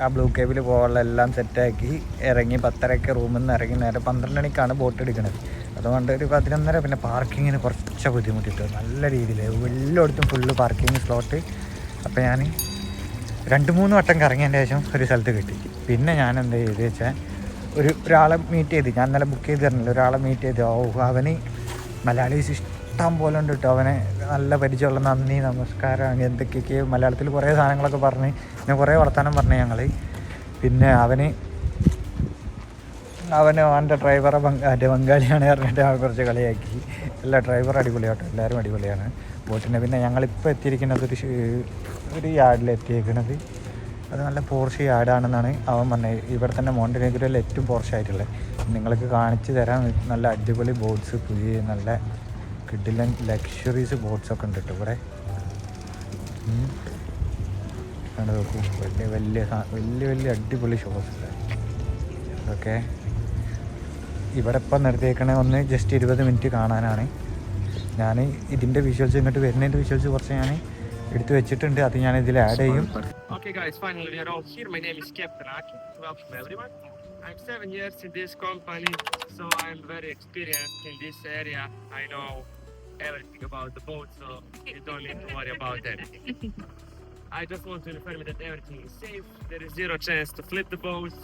ആ ബ്ലൂ കേവിൽ പോകാനുള്ള എല്ലാം സെറ്റാക്കി ഇറങ്ങി 10:30 റൂമിൽ നിന്ന് ഇറങ്ങി നേരെ 12 മണിക്കാണ് ബോട്ട് എടുക്കുന്നത്. അതുകൊണ്ട് ഒരു 11:30. പിന്നെ പാർക്കിങ്ങിന് കുറച്ച് ബുദ്ധിമുട്ടിട്ട് നല്ല രീതിയിൽ എല്ലായിടത്തും ഫുള്ള് പാർക്കിങ് സ്ലോട്ട്. അപ്പോൾ ഞാൻ 2-3 വട്ടം കറങ്ങിയതിൻ്റെ ശേഷം ഒരു സ്ഥലത്ത് കിട്ടി. പിന്നെ ഞാൻ എന്താ ചെയ്ത് വെച്ചാൽ ഒരാളെ മീറ്റ് ചെയ്ത്, ഞാൻ ഇന്നലെ ബുക്ക് ചെയ്ത് തരുന്നില്ല, ഒരാളെ മീറ്റ് ചെയ്ത്. അവന് മലയാളീസ് ഇഷ്ടം പോലെ ഉണ്ട് കേട്ടോ. അവനെ നല്ല പരിചയമുള്ള നന്ദി നമസ്കാരം എന്തൊക്കെയൊക്കെയോ മലയാളത്തിൽ കുറേ സാധനങ്ങളൊക്കെ പറഞ്ഞ് പിന്നെ കുറേ വർത്തമാനം പറഞ്ഞു ഞങ്ങൾ. പിന്നെ അവൻ്റെ ഡ്രൈവറെ ബംഗാളിയാണ് പറഞ്ഞിട്ട് അവൻ കുറച്ച് കളിയാക്കി. എല്ലാ ഡ്രൈവർ അടിപൊളിയാട്ടോ, എല്ലാവരും അടിപൊളിയാണ് ബോട്ടിൻ്റെ. പിന്നെ ഞങ്ങളിപ്പോൾ എത്തിയിരിക്കുന്നത് ഒരു യാർഡിലെത്തിയേക്കുന്നത്. അത് നല്ല പോർഷ് യാർഡാണെന്നാണ് അവൻ പറഞ്ഞത്. ഇവിടെ തന്നെ മോണ്ടനേഗ്രോയിൽ ഏറ്റവും പോർഷ് ആയിട്ടുള്ളത്. നിങ്ങൾക്ക് കാണിച്ചു തരാൻ നല്ല അടിപൊളി ബോട്ട്സ്, പുതിയ നല്ല കിഡിലൻ ലക്ഷറീസ് ബോട്ട്സൊക്കെ ഉണ്ട് കേട്ടോ ഇവിടെ. കണ്ടു നോക്കൂ, വലിയ അടിപൊളി ഷോസ് ഓക്കെ. ഇവിടെ ഇപ്പം നിർത്തിയേക്കണേ ഒന്ന് ജസ്റ്റ് 20 മിനിറ്റ് കാണാനാണ്. ഞാൻ ഇതിൻ്റെ വിഷ്വൽസ് ഇങ്ങോട്ട് വരുന്നതിൻ്റെ വിഷ്വൽസ് കുറച്ച് ഞാൻ എടുത്ത് വെച്ചിട്ടുണ്ട്, അത് ഞാൻ ഇതിൽ ആഡ് ചെയ്യും. Okay guys, finally we are all here. My name is Captain Aki. Welcome everyone. I'm 7 years in this company, so I'm very experienced in this area. I know everything about the boat, so you don't need to worry about anything. I just want to inform you that everything is safe. There is zero chance to flip the boat.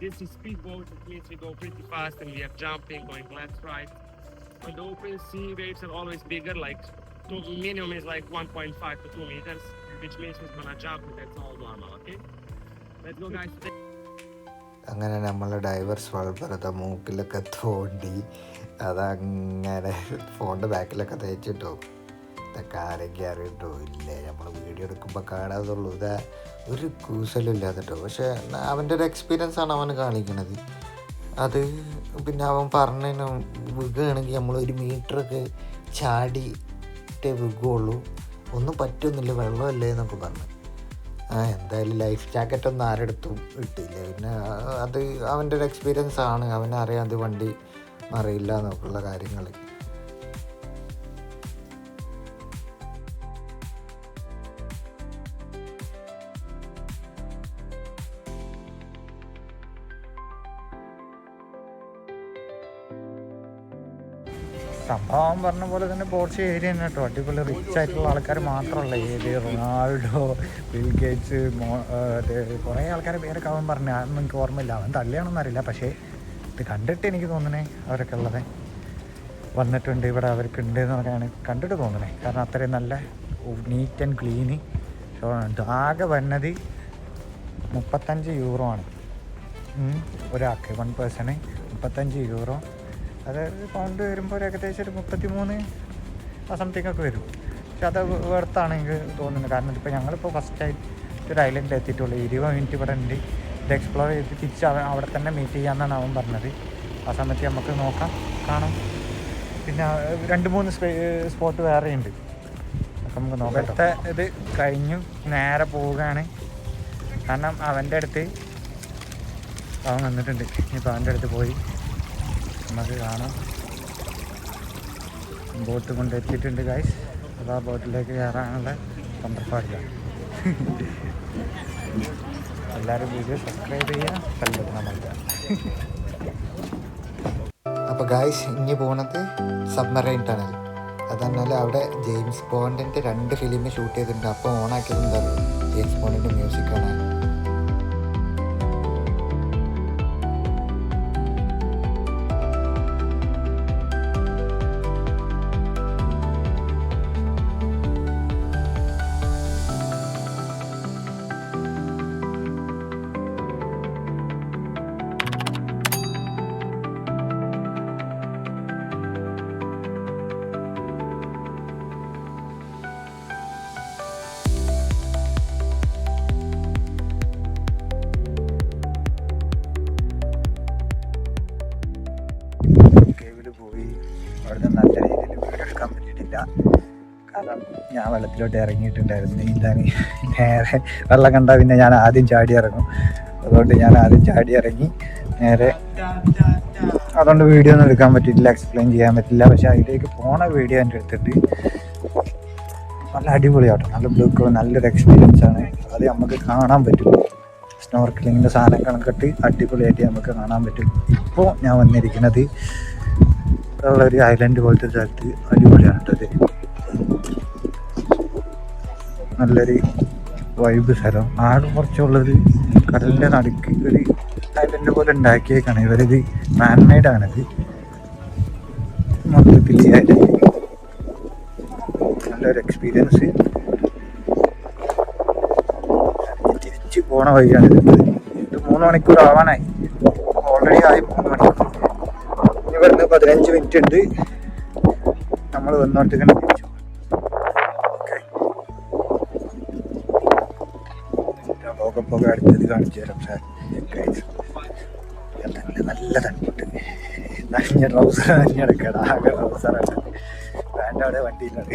This is speedboat, it means we go pretty fast and we are jumping, going left, right. On the open sea, waves are always bigger, like minimum is like 1.5 to 2 meters, which means we're gonna jump, and that's all normal, okay? Let's go guys. അങ്ങനെ നമ്മൾ diverse വളർത്ത മൂക്കിലൊക്കെ തോണ്ടി അതങ്ങനെ ഫോണിൻ്റെ ബാക്കിലൊക്കെ തേച്ചിട്ടോ. ഇതൊക്കെ ആരെങ്കിലും അറിയട്ടോ ഇല്ലേ, നമ്മൾ video എടുക്കുമ്പോൾ കാണാതുള്ളൂ. ഇതാ ഒരു കൂസലും ഇല്ലാതെ കേട്ടോ. പക്ഷേ അവൻ്റെ ഒരു എക്സ്പീരിയൻസ് ആണ് അവന് കാണിക്കണത്. അത് പിന്നെ അവൻ പറഞ്ഞതിന് വിൽക്കുകയാണെങ്കിൽ നമ്മൾ 1 മീറ്ററൊക്കെ ചാടിയിട്ടേ വിൽക്കുകയുള്ളൂ, ഒന്നും പറ്റുന്നില്ല, വെള്ളമല്ലേ എന്നൊക്കെ പറഞ്ഞു. എന്തായാലും ലൈഫ് ജാക്കറ്റൊന്നും ആരെടുത്തും ഇട്ടില്ല. പിന്നെ അത് അവൻ്റെ ഒരു എക്സ്പീരിയൻസ് ആണ്, അവനറിയാം അത് വണ്ടി അറിയില്ല എന്നൊക്കെയുള്ള കാര്യങ്ങൾ. സംഭവം പറഞ്ഞ പോലെ തന്നെ പോർച്ച് ഏരിയ തന്നെ കേട്ടോ. അടിപൊളി റിച്ച് ആയിട്ടുള്ള ആൾക്കാർ മാത്രമല്ല ഏരിയ. റൊണാൾഡോ, ബിൽ ഗേറ്റ്സ്, കുറേ ആൾക്കാരെ പേരൊക്കെ അവൻ പറഞ്ഞു. അതൊന്നും എനിക്ക് ഓർമ്മയില്ല, അവൻ തള്ളിയാണെന്ന് അറിയില്ല. പക്ഷേ ഇത് കണ്ടിട്ട് എനിക്ക് തോന്നണേ അവരൊക്കെ ഉള്ളത് വന്നിട്ടുണ്ട് ഇവിടെ, അവർക്കുണ്ട് എന്ന് പറയാൻ കണ്ടിട്ട് തോന്നണേ. കാരണം അത്രയും നല്ല നീറ്റ് ആൻഡ് ക്ലീന് ഷോ ഉണ്ട്. ആകെ വന്നത് 35 യൂറോ ആണ് ഒരാൾക്ക്, 1 പേഴ്സണ് 35 യൂറോ. അതായത് പൗണ്ട് വരുമ്പോൾ ഏകദേശം ഒരു 33 സംതിങ് ഒക്കെ വരും. പക്ഷെ അത് വെർത്താണ് എനിക്ക് തോന്നുന്നത്. കാരണം ഇപ്പോൾ ഞങ്ങളിപ്പോൾ ഫസ്റ്റായിട്ട് ഒരു ഐലൻഡിൽ എത്തിയിട്ടുള്ളൂ. 20 മിനിറ്റ് ഇവിടെ ഉണ്ട്. ഇത് എക്സ്പ്ലോർ ചെയ്ത് തിരിച്ച് അവിടെ തന്നെ മീറ്റ് ചെയ്യാമെന്നാണ് അവൻ പറഞ്ഞത്. ആ സമയത്ത് നമുക്ക് നോക്കാം, കാണാം. പിന്നെ 2-3 സ്പോട്ട് വേറെ ഉണ്ട്, അപ്പം നമുക്ക് നോക്കാം. ഇവിടുത്തെ ഇത് കഴിഞ്ഞു നേരെ പോവുകയാണ്. കാരണം അവൻ്റെ അടുത്ത് അവൻ വന്നിട്ടുണ്ട്. ഇനിയിപ്പോൾ അവൻ്റെ അടുത്ത് പോയി നമുക്ക് കാണാം. ബോട്ട് കൊണ്ട് എത്തിയിട്ടുണ്ട് ഗൈസ്. അപ്പോൾ ആ ബോട്ടിലേക്ക് കയറാനുള്ള തന്ത്രപ്പാടില്ല. എല്ലാവരും വീഡിയോ സബ്സ്ക്രൈബ് ചെയ്യുക, കല്ലെടുക്കാൻ നൽകുക. അപ്പോൾ ഗൈസ് ഇനി പോകുന്നത് സബ്മറൈൻ ടണൽ. അതന്നാൽ അവിടെ ജെയിംസ് ബോണ്ടിൻ്റെ 2 ഫിലിം ഷൂട്ട് ചെയ്തിട്ടുണ്ട്. അപ്പോൾ ഓണാക്കിയത് എന്താ, ജെയിംസ് ബോണ്ടിൻ്റെ മ്യൂസിക്കാണ്. പോയി അവിടുന്ന് നല്ല രീതിയിൽ വീഡിയോ എടുക്കാൻ പറ്റിയിട്ടില്ല. കാരണം ഞാൻ വെള്ളത്തിലോട്ട് ഇറങ്ങിയിട്ടുണ്ടായിരുന്നു നീന്താൻ. നേരെ വെള്ളം കണ്ടാൽ പിന്നെ ഞാൻ ആദ്യം ചാടി ഇറങ്ങും. അതുകൊണ്ട് ഞാൻ ആദ്യം ചാടി ഇറങ്ങി നേരെ. അതുകൊണ്ട് വീഡിയോ ഒന്നും എടുക്കാൻ പറ്റിയിട്ടില്ല, എക്സ്പ്ലെയിൻ ചെയ്യാൻ പറ്റില്ല. പക്ഷേ അതിലേക്ക് പോണ വീഡിയോ എൻ്റെ അടുത്തുണ്ട്. നല്ല അടിപൊളിയാട്ടോ, നല്ല ബ്ലൂ, നല്ലൊരു എക്സ്പീരിയൻസ് ആണ്. അത് നമുക്ക് കാണാൻ പറ്റും. സ്നോർക്കലിങ്ങിൻ്റെ സാധനങ്ങളൊക്കെ ഇട്ട് അടിപൊളിയായിട്ട് നമുക്ക് കാണാൻ പറ്റും. ഇപ്പോൾ ഞാൻ വന്നിരിക്കുന്നത് ഉള്ളൊരു ഐലൻഡ് പോലത്തെ സ്ഥലത്ത്. അടിപൊളിയാണ് കേട്ടത്, നല്ലൊരു വൈബ് സ്ഥലം. ആടും കുറച്ചുള്ളത് കടലിൻ്റെ നടുക്ക് ഒരു ഐലൻഡ് പോലെ ഉണ്ടാക്കിയേക്കാണ് ഇവരിത്. മാൻമെയ്ഡാണിത് മൊത്തത്തിൽ. നല്ലൊരു എക്സ്പീരിയൻസ്. തിരിച്ച് പോണ വഴിയാണ് ഇത്. 3 മണിക്കൂർ ആവാനായി, ഓൾറെഡി ആയി 3 മണിക്കൂർ. ഇവിടുന്ന് 15 മിനിറ്റ് ഉണ്ട് നമ്മൾ വന്നോട്ട് തന്നെ തിരിച്ചു. പോകെ അടുത്തത് കാണിച്ചു തരാം സാർ. നല്ല തണുപ്പുണ്ട്. നനഞ്ഞ ട്രൗസർ നനഞ്ഞെടുക്കണം, ആകെ ട്രൗസറാണ്. പാൻ്റ് അവിടെ വണ്ടിയിലാണ്.